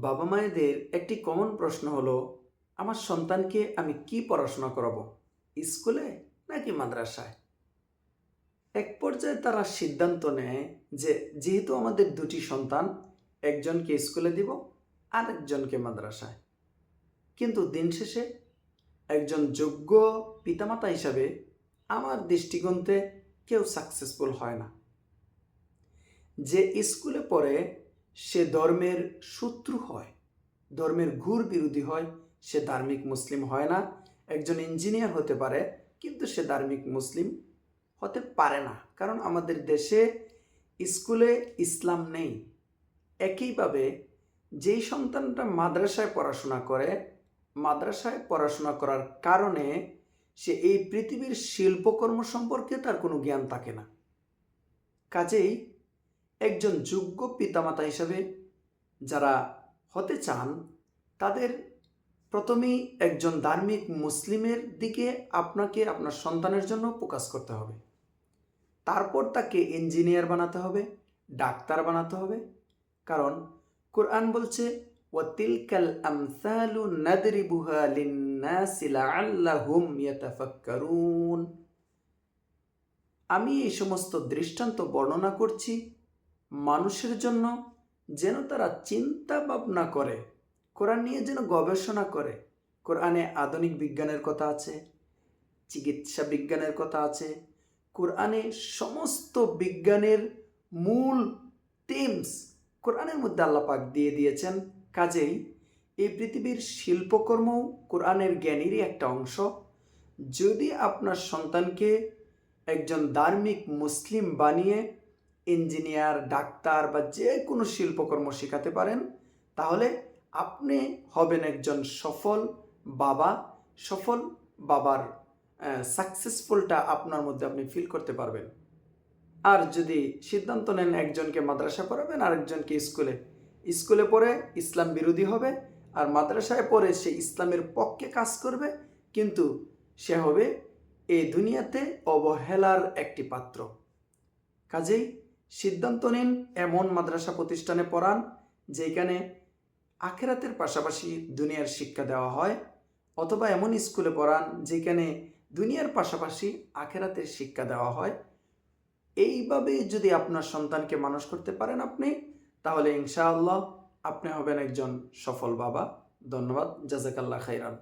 বাবা মায়েদের একটি কমন প্রশ্ন হলো, আমার সন্তানকে আমি কি পড়াশোনা করাবো, স্কুলে নাকি মাদ্রাসায়? এক পর্যায়ে তারা সিদ্ধান্ত নেয় যে যেহেতু আমাদের দুটি সন্তান, একজনকে স্কুলে দিব আর একজনকে মাদ্রাসায়। কিন্তু দিন শেষে একজন যোগ্য পিতামাতা হিসাবে আমার দৃষ্টিকোণে কেউ সাকসেসফুল হয় না। যে স্কুলে পড়ে সে ধর্মের শত্রু হয়, ধর্মের ঘোর বিরোধী হয়, সে ধার্মিক মুসলিম হয় না। একজন ইঞ্জিনিয়ার হতে পারে কিন্তু সে ধার্মিক মুসলিম হতে পারে না, কারণ আমাদের দেশে স্কুলে ইসলাম নেই। একইভাবে যেই সন্তানটা মাদ্রাসায় পড়াশোনা করে, মাদ্রাসায় পড়াশোনা করার কারণে সে এই পৃথিবীর শিল্পকর্ম সম্পর্কে তার কোনো জ্ঞান থাকে না। কাজেই একজন যোগ্য পিতামাতা হিসাবে যারা হতে চান, তাদের প্রথমেই একজন ধার্মিক মুসলিমের দিকে আপনাকে আপনার সন্তানের জন্য ফোকাস করতে হবে। তারপর তাকে ইঞ্জিনিয়ার বানাতে হবে, ডাক্তার বানাতে হবে। কারণ কোরআন বলছে, ওয়াতিলকাল আমসালু নাদরিবুহা লিন্নাসি লাআল্লাহুম ইয়াতাফাক্কারুন। আমি এই সমস্ত দৃষ্টান্ত বর্ণনা করছি মানুষের জন্য, যেন তারা চিন্তা ভাবনা করে, কোরআন নিয়ে যেন গবেষণা করে। কোরআনে আধুনিক বিজ্ঞানের কথা আছে, চিকিৎসা বিজ্ঞানের কথা আছে। কোরআনে সমস্ত বিজ্ঞানের মূল টিমস কোরআনের মধ্যে আল্লাহ পাক দিয়ে দিয়েছেন। কাজেই এই পৃথিবীর শিল্পকর্মও কোরআনের জ্ঞানেরই একটা অংশ। যদি আপনার সন্তানকে একজন ধার্মিক মুসলিম বানিয়ে ইঞ্জিনিয়ার, ডাক্তার বা যে কোনো শিল্পকর্ম শেখাতে পারেন, তাহলে আপনি হবেন একজন সফল বাবা। সফল বাবার সাকসেসফুলটা আপনার মধ্যে আপনি ফিল করতে পারবেন। আর যদি সিদ্ধান্ত নেন একজনকে মাদ্রাসা পড়াবেন আর একজনকে স্কুলে পড়ে ইসলাম বিরোধী হবে, আর মাদ্রাসায় পড়ে সে ইসলামের পক্ষে কাজ করবে, কিন্তু সে হবে এই দুনিয়াতে অবহেলার একটি পাত্র। কাজেই সিদ্ধান্ত নিন এমন মাদ্রাসা প্রতিষ্ঠানে পড়ান যেখানে আখিরাতের পাশাপাশি দুনিয়ার শিক্ষা দেওয়া হয়, অথবা এমন স্কুলে পড়ান যেখানে দুনিয়ার পাশাপাশি আখিরাতের শিক্ষা দেওয়া হয়। এইভাবে যদি আপনার সন্তানকে মানুষ করতে পারেন আপনি, তাহলে ইনশাআল্লাহ আপনি হবেন একজন সফল বাবা। ধন্যবাদ। জাযাকাল্লাহ খাইরান।